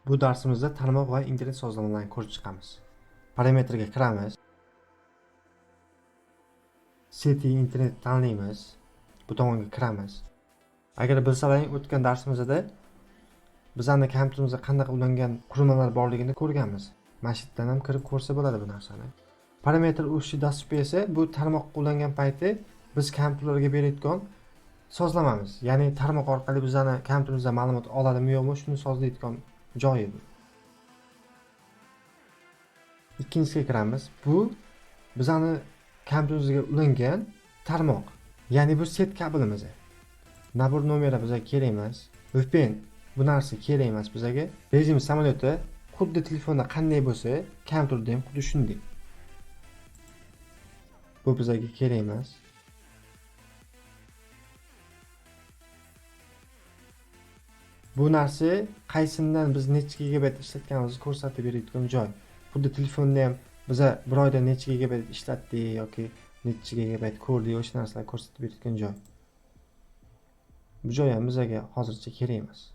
Bu darsimizda tarmoq va internet sozlamalarini ko'rib chiqamiz. Parametrga kiramiz. Setting internet tanlaymiz. Bu tomonga kiramiz. Agar bilsalaring, o'tgan darsimizda bizning kompyuterimizda qanday ulangan qurilmalar borligini ko'rganmiz. Mana shu yerdan ham kirib ko'rsa bo'ladi bu narsani. Parametr o'sha dastur esa bu tarmoqqa ulangan payti biz kompyuterlarga berayotgan sozlamamiz. Ya'ni tarmoq orqali bizning kompyuterimizda ma'lumot oladimi yo'qmi, shuni sozlayotgan joyi bu. Ikkinchisiga kiramiz. Bu bizning kompyuterimizga ulangan tarmoq. Ya'ni bu set kabelimiz. Nabor nomeri bizga kerak emas. VPN bu narsa kerak emas bizga. Rejim samolyoti xuddi telefonda qanday bo'lsa, kompyuterda ham xuddi shunday. Bu bizga kerak emas. Bu narsa qaysidan biz necha gigabayt ishlatganimizni ko'rsatib beradigan joy. Xuddi telefonda ham biza bir oyda necha gigabayt ishlatdik yoki necha gigabayt ko'rdik, o'sha narsalarni ko'rsatib beradigan joy. Bu joy ham bizga hozircha kerak emas.